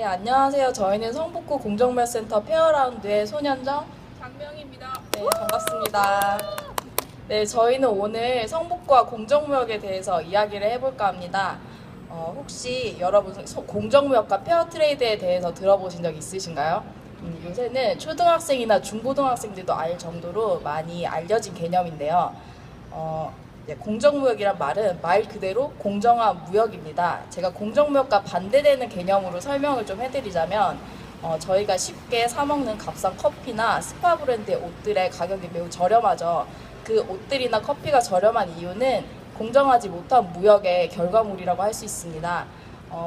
안녕하세요. 저희는 성북구 공정무역센터 페어라운드의 손현정, 장명희입니다. 네, 반갑습니다. 네, 저희는 오늘 성북구와 공정무역에 대해서 이야기를 해볼까 합니다. 혹시 여러분 공정무역과 페어트레이드에 대해서 들어보신 적 있으신가요? 요새는 초등학생이나 중고등학생들도 알 정도로 많이 알려진 개념인데요. 공정무역이란 말은 말 그대로 공정한 무역입니다. 제가 공정무역과 반대되는 개념으로 설명을 좀 해드리자면 저희가 쉽게 사먹는 값싼 커피나 스파 브랜드의 옷들의 가격이 매우 저렴하죠. 그 옷들이나 커피가 저렴한 이유는 공정하지 못한 무역의 결과물이라고 할 수 있습니다.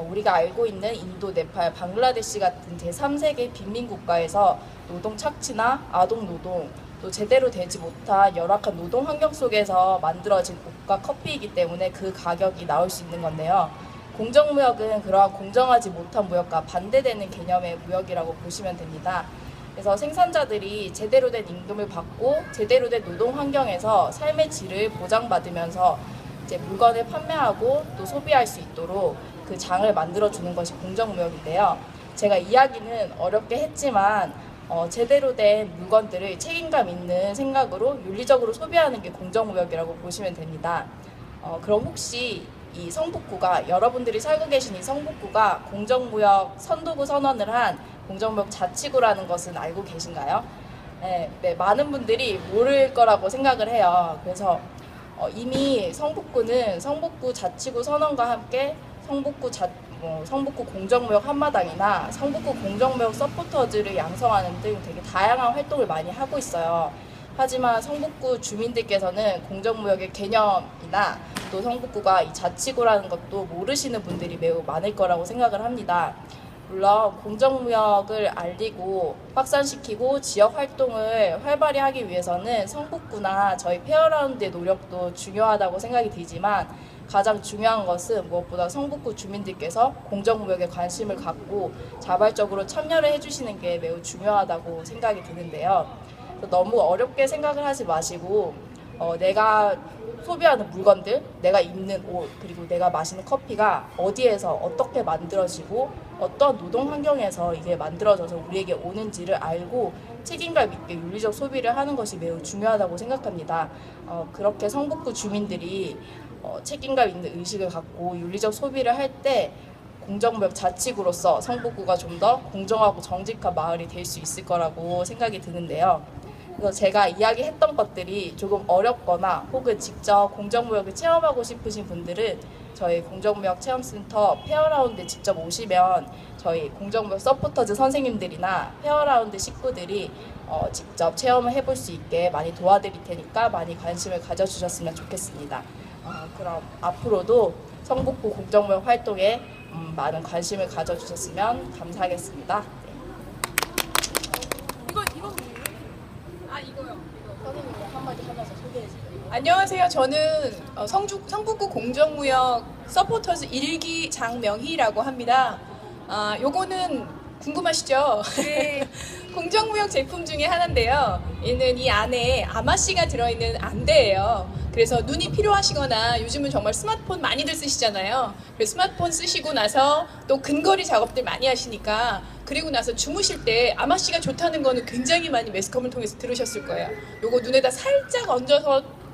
우리가 알고 있는 인도, 네팔, 방글라데시 같은 제3세계 빈민국가에서 노동 착취나 아동 노동, 또 제대로 되지 못한 열악한 노동 환경 속에서 만들어진 옷과 커피이기 때문에 그 가격이 나올 수 있는 건데요. 공정무역은 그러한 공정하지 못한 무역과 반대되는 개념의 무역이라고 보시면 됩니다. 그래서 생산자들이 제대로 된 임금을 받고 제대로 된 노동 환경에서 삶의 질을 보장받으면서 이제 물건을 판매하고 또 소비할 수 있도록 그 장을 만들어주는 것이 공정무역인데요. 제가 이야기는 어렵게 했지만 제대로 된 물건들을 책임감 있는 생각으로 윤리적으로 소비하는 게 공정무역이라고 보시면 됩니다. 그럼 혹시 이 성북구가 여러분들이 살고 계신 이 성북구가 공정무역 선도구 선언을 한 공정무역 자치구라는 것은 알고 계신가요? 네, 많은 분들이 모를 거라고 생각을 해요. 그래서 이미 성북구는 성북구 자치구 선언과 함께 성북구 공정무역 한마당이나 성북구 공정무역 서포터즈를 양성하는 등 되게 다양한 활동을 많이 하고 있어요. 하지만 성북구 주민들께서는 공정무역의 개념이나 또 성북구가 이 자치구라는 것도 모르시는 분들이 매우 많을 거라고 생각을 합니다. 물론 공정무역을 알리고 확산시키고 지역 활동을 활발히 하기 위해서는 성북구나 저희 페어라운드의 노력도 중요하다고 생각이 들지만 가장 중요한 것은 무엇보다 성북구 주민들께서 공정무역에 관심을 갖고 자발적으로 참여를 해주시는 게 매우 중요하다고 생각이 드는데요. 너무 어렵게 생각을 하지 마시고 내가 소비하는 물건들, 내가 입는 옷, 그리고 내가 마시는 커피가 어디에서 어떻게 만들어지고 어떤 노동 환경에서 이게 만들어져서 우리에게 오는지를 알고 책임감 있게 윤리적 소비를 하는 것이 매우 중요하다고 생각합니다. 그렇게 성북구 주민들이 책임감 있는 의식을 갖고 윤리적 소비를 할 때 공정무역 자치구로서 성북구가 좀 더 공정하고 정직한 마을이 될 수 있을 거라고 생각이 드는데요. 그래서 제가 이야기했던 것들이 조금 어렵거나 혹은 직접 공정무역을 체험하고 싶으신 분들은 저희 공정무역 체험센터 페어라운드 직접 오시면 저희 공정무역 서포터즈 선생님들이나 페어라운드 식구들이 직접 체험을 해볼 수 있게 많이 도와드릴 테니까 많이 관심을 가져주셨으면 좋겠습니다. 그럼 앞으로도 성북구 공정무역 활동에 많은 관심을 가져주셨으면 감사하겠습니다. 선생님이 한마디 하면서 소개해주세요. 안녕하세요. 저는 성북구 공정무역 서포터즈 1기 장명희라고 합니다. 요거는 궁금하시죠? 네. 공정무역 제품 중에 하나인데요. 얘는 이 안에 아마씨가 들어있는 안대예요. 그래서 눈이 필요하시거나 요즘은 정말 스마트폰 많이들 쓰시잖아요. 그래서 스마트폰 쓰시고 나서 또 근거리 작업들 많이 하시니까 그리고 나서 주무실 때 아마씨가 좋다는 거는 굉장히 많이 매스컴을 통해서 들으셨을 거예요. 요거 눈에다 살짝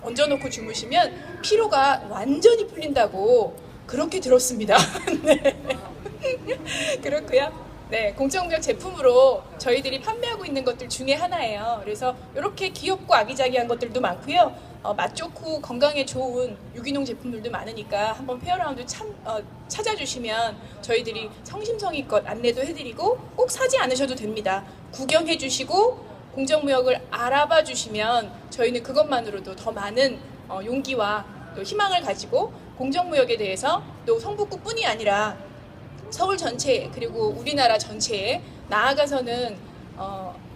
얹어놓고 주무시면 피로가 완전히 풀린다고 그렇게 들었습니다. 네. 그렇고요. 네, 공정무역 제품으로 저희들이 판매하고 있는 것들 중에 하나예요. 그래서 이렇게 귀엽고 아기자기한 것들도 많고요. 맛 좋고 건강에 좋은 유기농 제품들도 많으니까 한번 페어라운드 찾아주시면 저희들이 성심성의껏 안내도 해드리고 꼭 사지 않으셔도 됩니다. 구경해 주시고 공정무역을 알아봐 주시면 저희는 그것만으로도 더 많은 용기와 또 희망을 가지고 공정무역에 대해서 또 성북구뿐이 아니라 서울 전체에 그리고 우리나라 전체에 나아가서는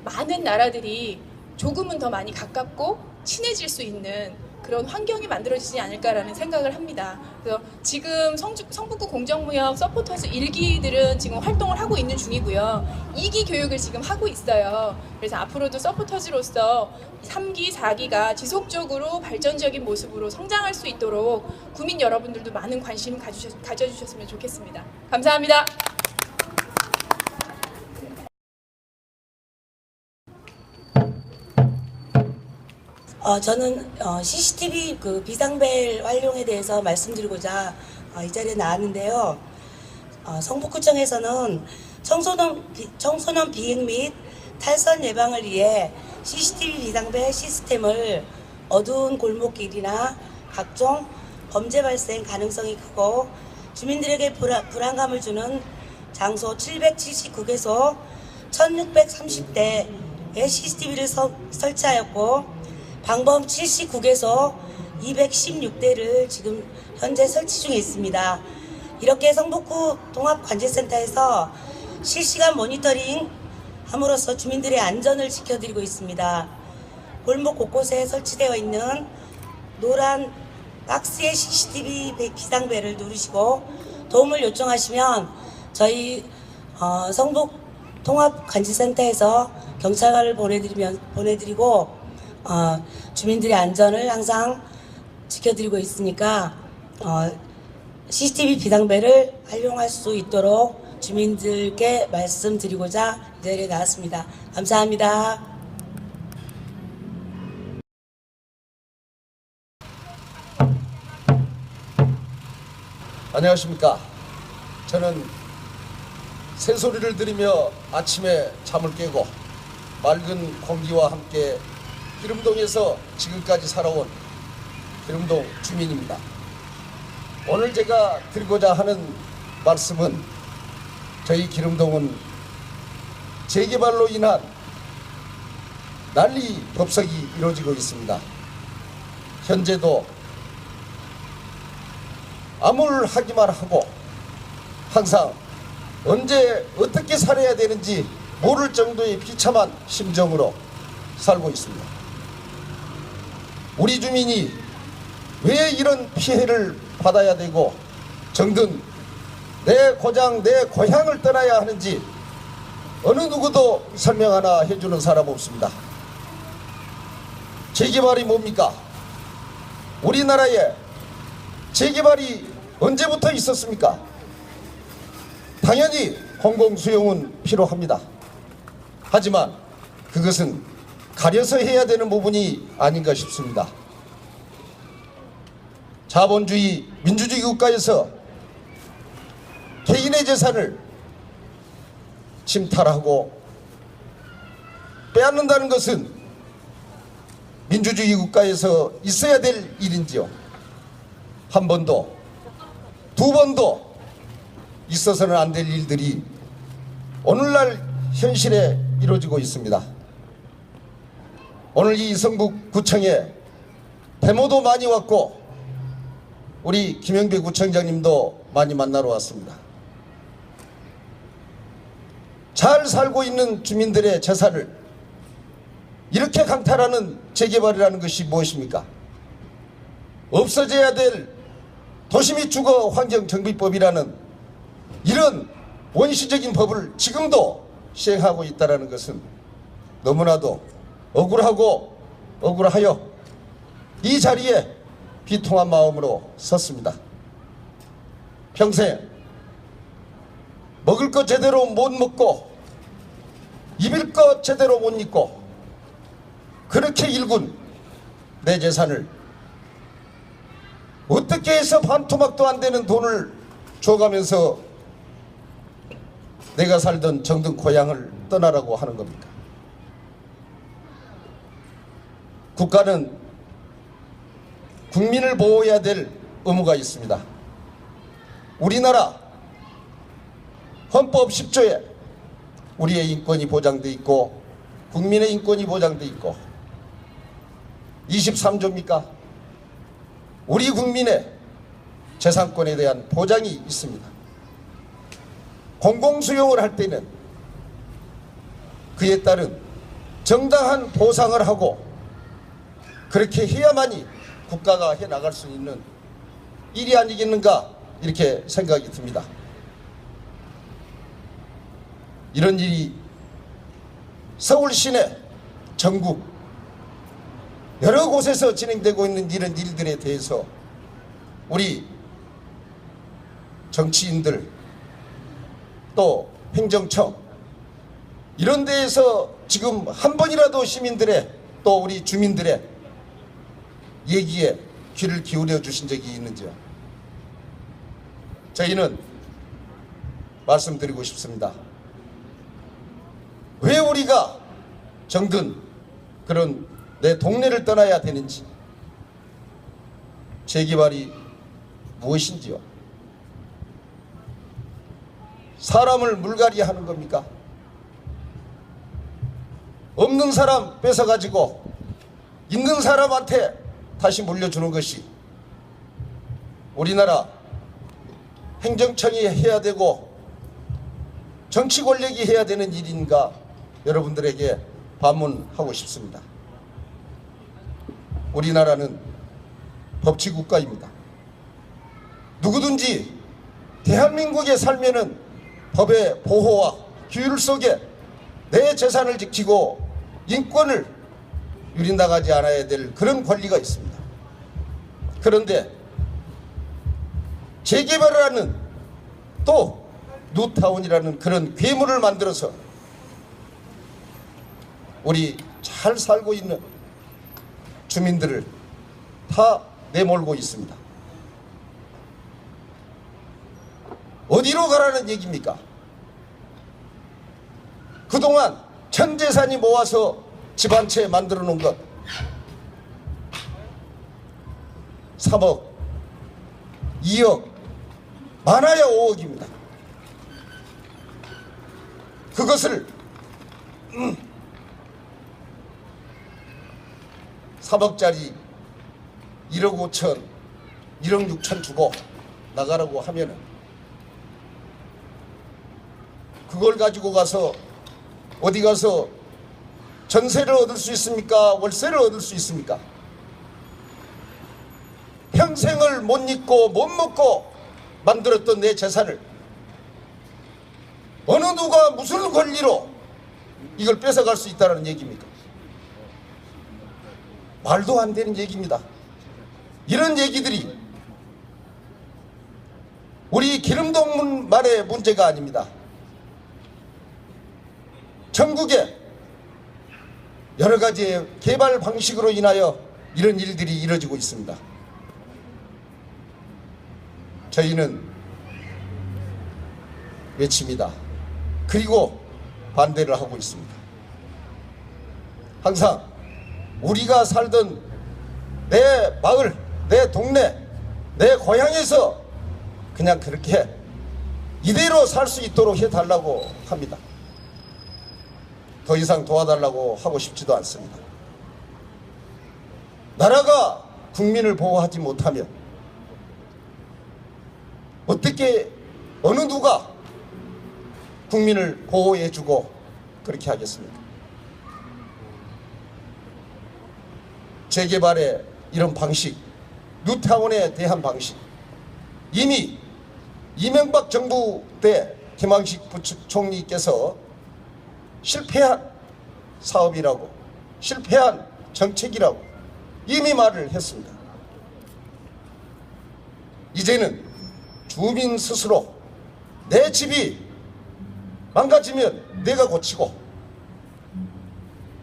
많은 나라들이 조금은 더 많이 가깝고 친해질 수 있는 그런 환경이 만들어지지 않을까라는 생각을 합니다. 그래서 지금 성북구 공정무역 서포터즈 1기들은 지금 활동을 하고 있는 중이고요. 2기 교육을 지금 하고 있어요. 그래서 앞으로도 서포터즈로서 3기, 4기가 지속적으로 발전적인 모습으로 성장할 수 있도록 구민 여러분들도 많은 관심 가져주셨으면 좋겠습니다. 감사합니다. 저는 CCTV 그 비상벨 활용에 대해서 말씀드리고자 이 자리에 나왔는데요. 성북구청에서는 청소년 비행 및 탈선 예방을 위해 CCTV 비상벨 시스템을 어두운 골목길이나 각종 범죄 발생 가능성이 크고 주민들에게 불안감을 주는 장소 779개소 1630대의 CCTV를 설치하였고 방범 79개소 216대를 지금 현재 설치 중에 있습니다. 이렇게 성북구 통합관제센터에서 실시간 모니터링 함으로써 주민들의 안전을 지켜드리고 있습니다. 골목 곳곳에 설치되어 있는 노란 박스의 CCTV 비상벨을 누르시고 도움을 요청하시면 저희 성북 통합관제센터에서 경찰관을 보내드리고 주민들의 안전을 항상 지켜드리고 있으니까 CCTV 비상벨을 활용할 수 있도록 주민들께 말씀드리고자 이 자리에 나왔습니다. 감사합니다. 안녕하십니까. 저는 새소리를 들으며 아침에 잠을 깨고 맑은 공기와 함께 기름동에서 지금까지 살아온 기름동 주민입니다. 오늘 제가 드리고자 하는 말씀은 저희 기름동은 재개발로 인한 난리 법석이 이루어지고 있습니다. 현재도 암울하기만 하고 항상 언제 어떻게 살아야 되는지 모를 정도의 비참한 심정으로 살고 있습니다. 우리 주민이 왜 이런 피해를 받아야 되고 정든 내 고장 내 고향을 떠나야 하는지 어느 누구도 설명 하나 해주는 사람 없습니다. 재개발이 뭡니까? 우리나라에 재개발이 언제부터 있었습니까? 당연히 공공수용은 필요합니다. 하지만 그것은 가려서 해야 되는 부분이 아닌가 싶습니다. 자본주의 민주주의 국가에서 개인의 재산을 침탈하고 빼앗는다는 것은 민주주의 국가에서 있어야 될 일인지요. 한 번도 두 번도 있어서는 안 될 일들이 오늘날 현실에 이루어지고 있습니다. 오늘 이 성북구청에 데모도 많이 왔고 우리 김영배 구청장님도 많이 만나러 왔습니다. 잘 살고 있는 주민들의 재산을 이렇게 강탈하는 재개발이라는 것이 무엇입니까? 없어져야 될 도시및 주거 환경 정비법이라는 이런 원시적인 법을 지금도 시행하고 있다는 것은 너무나도 억울하여 이 자리에 비통한 마음으로 섰습니다. 평생 먹을 것 제대로 못 먹고 입을 것 제대로 못 입고 그렇게 일군 내 재산을 어떻게 해서 반토막도 안 되는 돈을 줘가면서 내가 살던 정든 고향을 떠나라고 하는 겁니까? 국가는 국민을 보호해야 될 의무가 있습니다. 우리나라 헌법 10조에 우리의 인권이 보장돼 있고 국민의 인권이 보장돼 있고 23조입니까? 우리 국민의 재산권에 대한 보장이 있습니다. 공공수용을 할 때는 그에 따른 정당한 보상을 하고 그렇게 해야만이 국가가 해나갈 수 있는 일이 아니겠는가 이렇게 생각이 듭니다. 이런 일이 서울 시내 전국 여러 곳에서 진행되고 있는 이런 일들에 대해서 우리 정치인들 또 행정청 이런 데에서 지금 한 번이라도 시민들의 또 우리 주민들의 얘기에 귀를 기울여 주신 적이 있는지요? 저희는 말씀드리고 싶습니다. 왜 우리가 정든 그런 내 동네를 떠나야 되는지, 재개발이 무엇인지요? 사람을 물갈이 하는 겁니까? 없는 사람 뺏어가지고 있는 사람한테 다시 물려주는 것이 우리나라 행정청이 해야 되고 정치 권력이 해야 되는 일인가, 여러분들에게 반문하고 싶습니다. 우리나라는 법치국가입니다. 누구든지 대한민국에 살면은 법의 보호와 규율 속에 내 재산을 지키고 인권을 유린당하지 않아야 될 그런 권리가 있습니다. 그런데 재개발을 하는, 또 뉴타운이라는 그런 괴물을 만들어서 우리 잘 살고 있는 주민들을 다 내몰고 있습니다. 어디로 가라는 얘기입니까? 그동안 전 재산이 모아서 집 한 채 만들어 놓은 것 3억, 2억, 많아야 5억입니다. 그것을 3억짜리 1억 5천, 1억 6천 주고 나가라고 하면은 그걸 가지고 가서 어디 가서 전세를 얻을 수 있습니까? 월세를 얻을 수 있습니까? 평생을 못 입고 못 먹고 만들었던 내 재산을 어느 누가 무슨 권리로 이걸 뺏어갈 수 있다는 얘기입니까? 말도 안 되는 얘기입니다. 이런 얘기들이 우리 기름동문만의 문제가 아닙니다. 전국에 여러 가지의 개발 방식으로 인하여 이런 일들이 이루어지고 있습니다. 저희는 외칩니다. 그리고 반대를 하고 있습니다. 항상 우리가 살던 내 마을, 내 동네, 내 고향에서 그냥 그렇게 이대로 살 수 있도록 해달라고 합니다. 더 이상 도와달라고 하고 싶지도 않습니다. 나라가 국민을 보호하지 못하면 어떻게 어느 누가 국민을 보호해주고 그렇게 하겠습니까? 재개발의 이런 방식, 뉴타운에 대한 방식, 이미 이명박 정부 때 김황식 부총리께서 실패한 사업이라고, 실패한 정책이라고 이미 말을 했습니다. 이제는 주민 스스로 내 집이 망가지면 내가 고치고,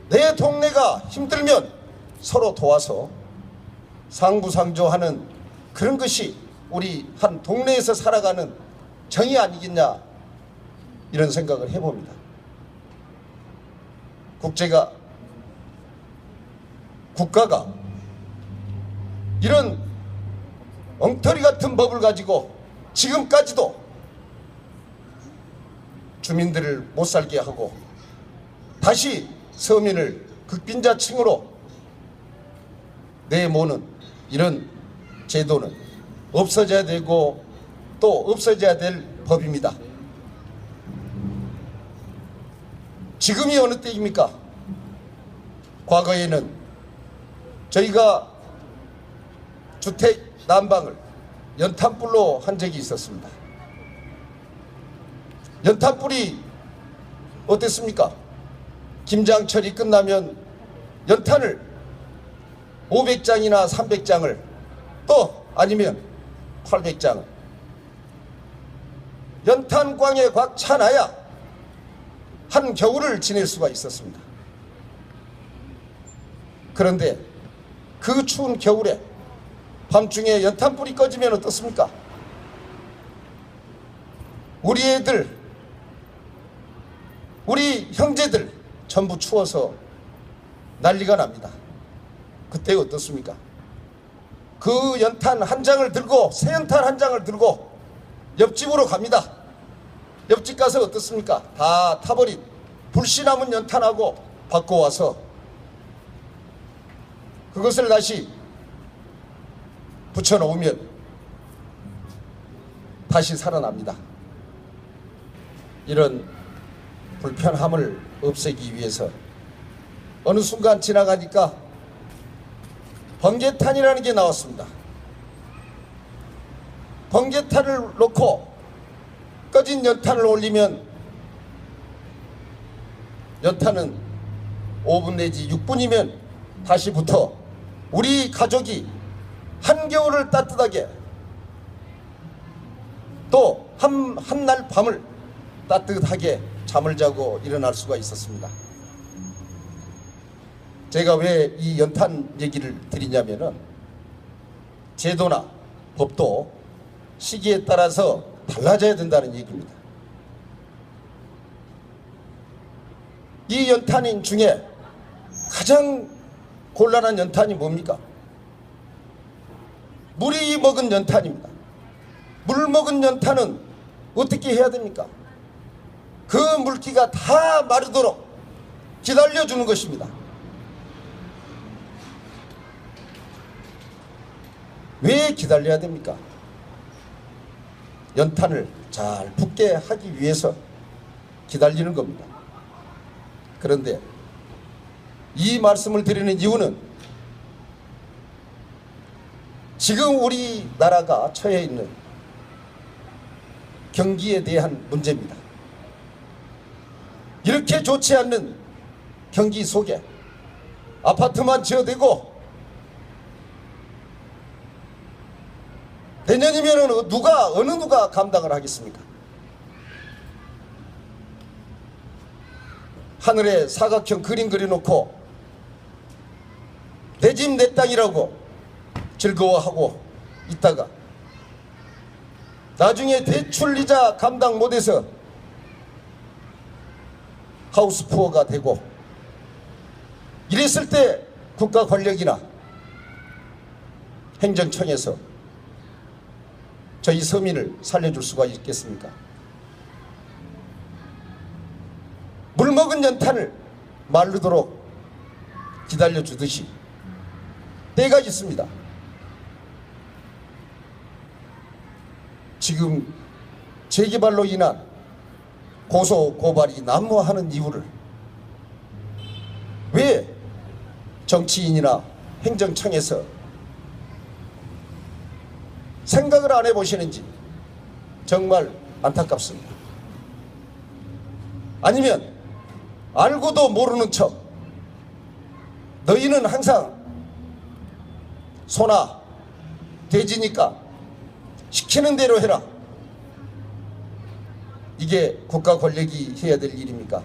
내 동네가 힘들면 서로 도와서 상부상조하는 그런 것이 우리 한 동네에서 살아가는 정의 아니겠냐, 이런 생각을 해봅니다. 국가가 이런 엉터리 같은 법을 가지고 지금까지도 주민들을 못 살게 하고 다시 서민을 극빈자층으로 내모는 이런 제도는 없어져야 되고 또 없어져야 될 법입니다. 지금이 어느 때입니까? 과거에는 저희가 주택 난방을 연탄불로 한 적이 있었습니다. 연탄불이 어땠습니까? 김장철이 끝나면 연탄을 500장이나 300장을, 또 아니면 800장을 연탄광에 꽉 차놔야 한 겨울을 지낼 수가 있었습니다. 그런데 그 추운 겨울에 밤중에 연탄불이 꺼지면 어떻습니까? 우리 애들, 우리 형제들 전부 추워서 난리가 납니다. 그때 어떻습니까? 그 연탄 한 장을 들고, 새 연탄 한 장을 들고 옆집으로 갑니다. 옆집 가서 어떻습니까? 다 타버린 불씨 남은 연탄하고 바꿔와서 그것을 다시 붙여놓으면 다시 살아납니다. 이런 불편함을 없애기 위해서 어느 순간 지나가니까 번개탄이라는 게 나왔습니다. 번개탄을 놓고 꺼진 연탄을 올리면 연탄은 5분 내지 6분이면 다시 붙어 우리 가족이 한겨울을 따뜻하게 또 한날 밤을 따뜻하게 잠을 자고 일어날 수가 있었습니다. 제가 왜 이 연탄 얘기를 드리냐면은 제도나 법도 시기에 따라서 달라져야 된다는 얘기입니다. 이 연탄인 중에 가장 곤란한 연탄이 뭡니까? 물이 먹은 연탄입니다. 물 먹은 연탄은 어떻게 해야 됩니까? 그 물기가 다 마르도록 기다려주는 것입니다. 왜 기다려야 됩니까? 연탄을 잘 붙게 하기 위해서 기다리는 겁니다. 그런데 이 말씀을 드리는 이유는 지금 우리나라가 처해 있는 경기에 대한 문제입니다. 이렇게 좋지 않는 경기 속에 아파트만 지어대고 내년이면 어느 누가 감당을 하겠습니까? 하늘에 사각형 그림 그려놓고 내 집 내 땅이라고 즐거워하고 있다가 나중에 대출 이자 감당 못해서 하우스푸어가 되고 이랬을 때 국가 권력이나 행정청에서 저희 서민을 살려줄 수가 있겠습니까? 물 먹은 연탄을 마르도록 기다려주듯이 때가 있습니다. 지금 재개발로 인한 고소 고발이 난무하는 이유를 왜 정치인이나 행정청에서 생각을 안 해보시는지 정말 안타깝습니다. 아니면 알고도 모르는 척 너희는 항상 소나 돼지니까 시키는 대로 해라. 이게 국가 권력이 해야 될 일입니까?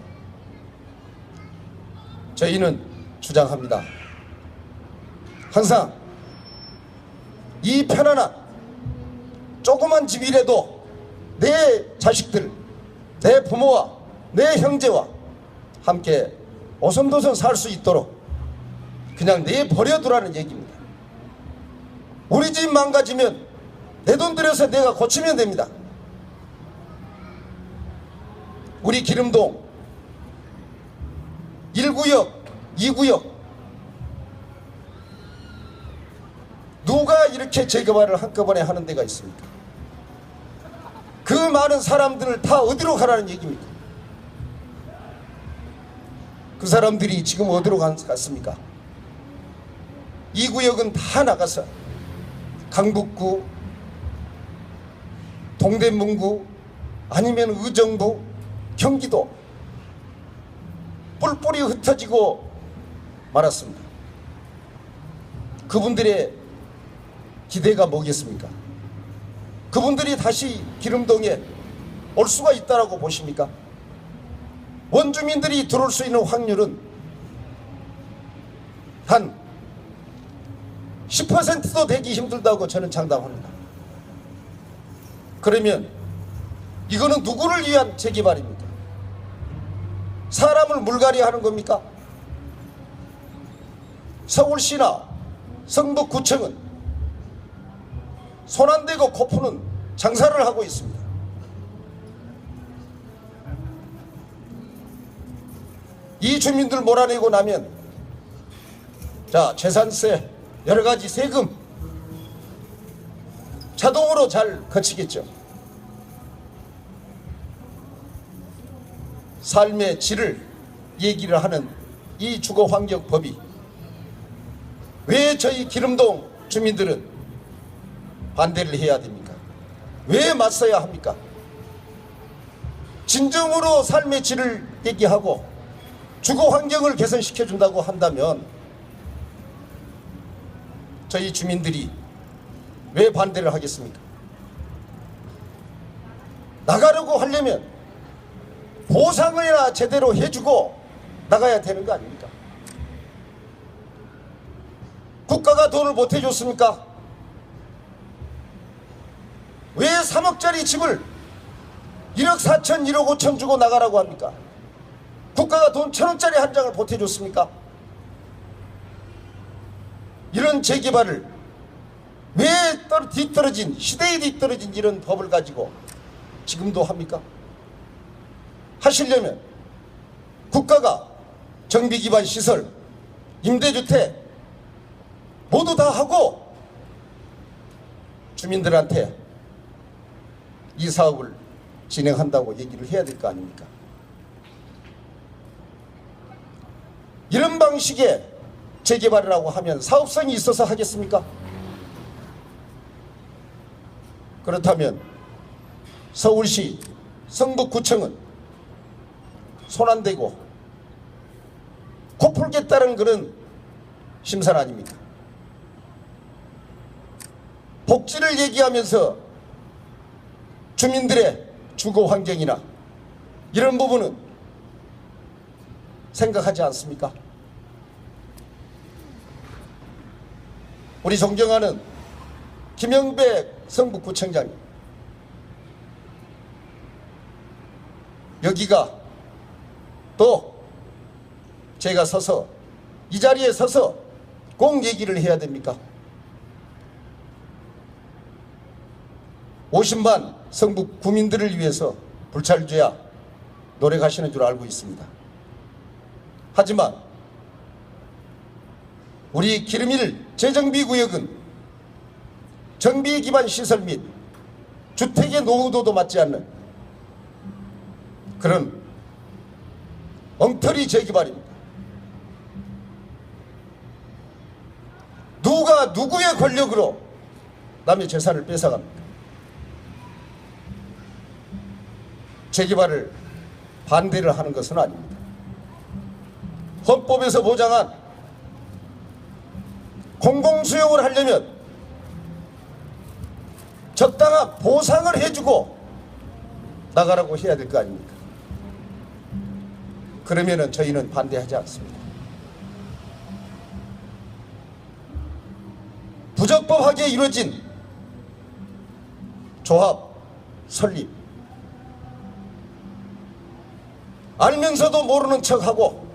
저희는 주장합니다. 항상 이 편안한 조그만 집이라도 내 자식들, 내 부모와 내 형제와 함께 오손도손 살 수 있도록 그냥 내버려두라는 얘기입니다. 우리 집 망가지면 내 돈 들여서 내가 고치면 됩니다. 우리 기름동 1구역, 2구역 누가 이렇게 재개발을 한꺼번에 하는 데가 있습니까? 그 많은 사람들을 다 어디로 가라는 얘기입니까? 그 사람들이 지금 어디로 갔습니까? 2구역은 다 나가서 강북구, 동대문구, 아니면 의정부, 경기도 뿔뿔이 흩어지고 말았습니다. 그분들의 기대가 뭐겠습니까? 그분들이 다시 기름동에 올 수가 있다라고 보십니까? 원주민들이 들어올 수 있는 확률은 한 10%도 되기 힘들다고 저는 장담합니다. 그러면 이거는 누구를 위한 재개발입니까? 사람을 물갈이하는 겁니까? 서울시나 성북구청은 손 안 대고 코 푸는 장사를 하고 있습니다. 이 주민들 몰아내고 나면 자, 재산세, 여러 가지 세금 자동으로 잘 거치겠죠. 삶의 질을 얘기를 하는 이 주거환경법이 왜 저희 기름동 주민들은 반대를 해야 됩니까? 왜 맞서야 합니까? 진정으로 삶의 질을 얘기하고 주거환경을 개선시켜준다고 한다면 저희 주민들이 왜 반대를 하겠습니까? 나가려고 하려면 보상을이나 제대로 해주고 나가야 되는 거 아닙니까? 국가가 돈을 못 해줬습니까? 왜 3억짜리 집을 1억 4천, 1억 5천 주고 나가라고 합니까? 국가가 돈 1,000원짜리 한 장을 보태줬습니까? 이런 재개발을 왜 뒤떨어진, 시대에 뒤떨어진 이런 법을 가지고 지금도 합니까? 하시려면 국가가 정비기반 시설, 임대주택 모두 다 하고 주민들한테 이 사업을 진행한다고 얘기를 해야 될 거 아닙니까? 이런 방식의 재개발이라고 하면 사업성이 있어서 하겠습니까? 그렇다면 서울시 성북구청은 손 안 대고 코 풀겠다는 그런 심산 아닙니까? 복지를 얘기하면서 주민들의 주거 환경이나 이런 부분은 생각하지 않습니까? 우리 존경하는 김영백 성북구청장님, 여기가 또 제가 서서 이 자리에 서서 꼭 얘기를 해야 됩니까? 50만 성북 구민들을 위해서 불찰주야 노력하시는 줄 알고 있습니다. 하지만 우리 기름일 재정비구역은 정비 기반 시설 및 주택의 노후도도 맞지 않는 그런 엉터리 재개발입니다. 누가 누구의 권력으로 남의 재산을 뺏어갑니까? 재개발을 반대를 하는 것은 아닙니다. 헌법에서 보장한 공공수용을 하려면 적당한 보상을 해주고 나가라고 해야 될 거 아닙니까? 그러면은 저희는 반대하지 않습니다. 부적법하게 이루어진 조합 설립, 알면서도 모르는 척하고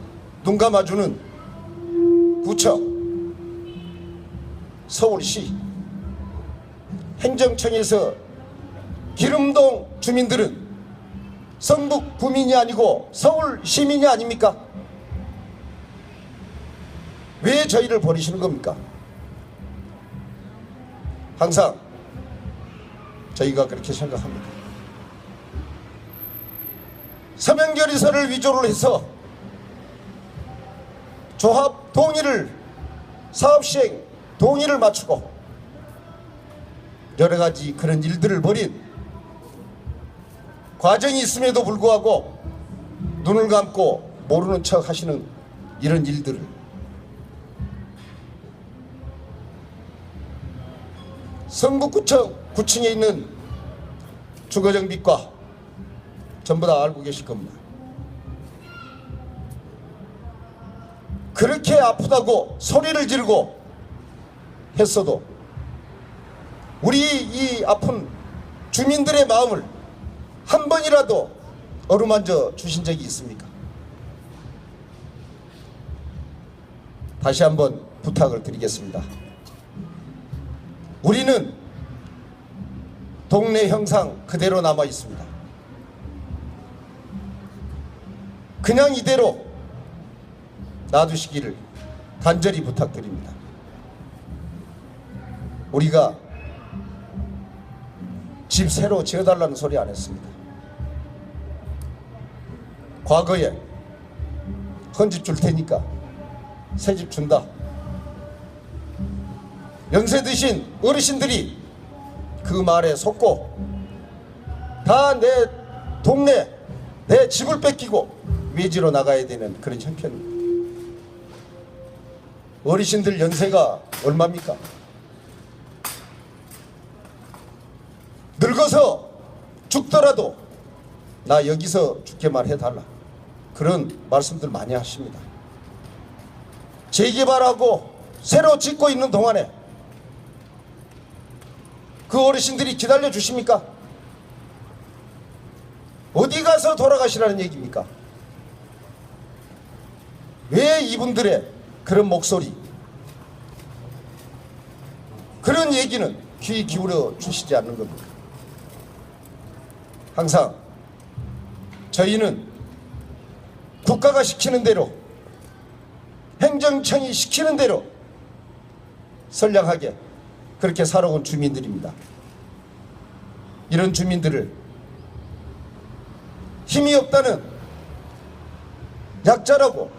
눈 감아주는 구청, 서울시, 행정청에서 기름동 주민들은 성북 구민이 아니고 서울 시민이 아닙니까? 왜 저희를 버리시는 겁니까? 항상 저희가 그렇게 생각합니다. 서명결의서를 위조를 해서 조합 동의를, 사업시행 동의를 맞추고 여러 가지 그런 일들을 벌인 과정이 있음에도 불구하고 눈을 감고 모르는 척 하시는 이런 일들을 성북구청 구청에 있는 주거정비과 전부 다 알고 계실 겁니다. 그렇게 아프다고 소리를 지르고 했어도 우리 이 아픈 주민들의 마음을 한 번이라도 어루만져 주신 적이 있습니까? 다시 한번 부탁을 드리겠습니다. 우리는 동네 형상 그대로 남아 있습니다. 그냥 이대로 놔두시기를 간절히 부탁드립니다. 우리가 집 새로 지어달라는 소리 안 했습니다. 과거에 헌집 줄 테니까 새 집 준다. 연세 드신 어르신들이 그 말에 속고 다 내 동네 내 집을 뺏기고 외지로 나가야 되는 그런 형편입니다. 어르신들 연세가 얼마입니까? 늙어서 죽더라도 나 여기서 죽게만 해달라, 그런 말씀들 많이 하십니다. 재개발하고 새로 짓고 있는 동안에 그 어르신들이 기다려 주십니까? 어디 가서 돌아가시라는 얘기입니까? 왜 이분들의 그런 목소리, 그런 얘기는 귀 기울여 주시지 않는 겁니까? 항상 저희는 국가가 시키는 대로, 행정청이 시키는 대로 선량하게 그렇게 살아온 주민들입니다. 이런 주민들을 힘이 없다는 약자라고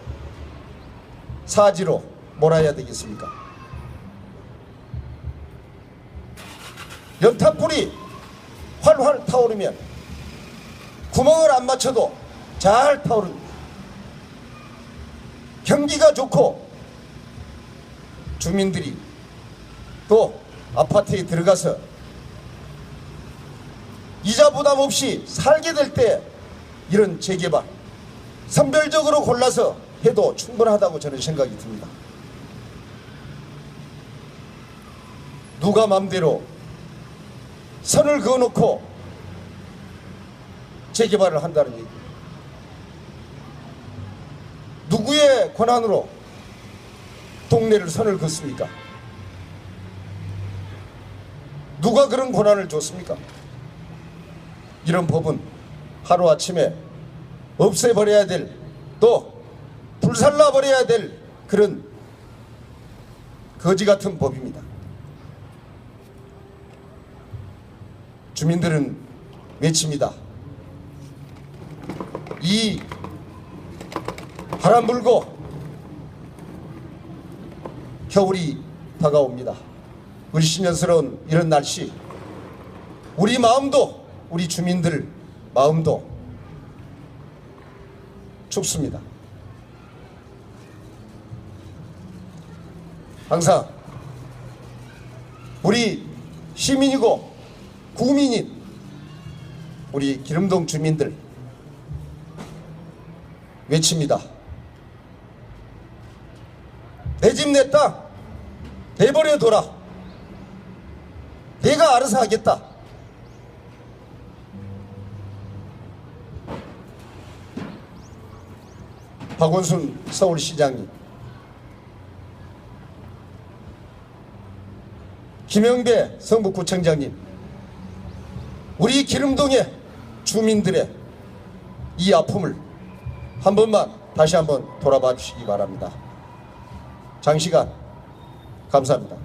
사지로 몰아야 되겠습니까? 연탄불이 활활 타오르면 구멍을 안 맞춰도 잘 타오릅니다. 경기가 좋고 주민들이 또 아파트에 들어가서 이자 부담 없이 살게 될 때 이런 재개발 선별적으로 골라서 해도 충분하다고 저는 생각이 듭니다. 누가 맘대로 선을 그어놓고 재개발을 한다는 얘기, 누구의 권한으로 동네를 선을 긋습니까? 누가 그런 권한을 줬습니까? 이런 법은 하루아침에 없애버려야 될, 또 불살라버려야 될 그런 거지같은 법입니다. 주민들은 외칩니다. 이 바람 불고 겨울이 다가옵니다. 을씨년스러운 이런 날씨, 우리 마음도, 우리 주민들 마음도 춥습니다. 항상 우리 시민이고 국민인 우리 기름동 주민들 외칩니다. 내 집 내 땅 내버려 둬라. 내가 알아서 하겠다. 박원순 서울시장님, 김영배 성북구청장님, 우리 기름동의 주민들의 이 아픔을 한 번만 다시 한번 돌아봐 주시기 바랍니다. 장시간 감사합니다.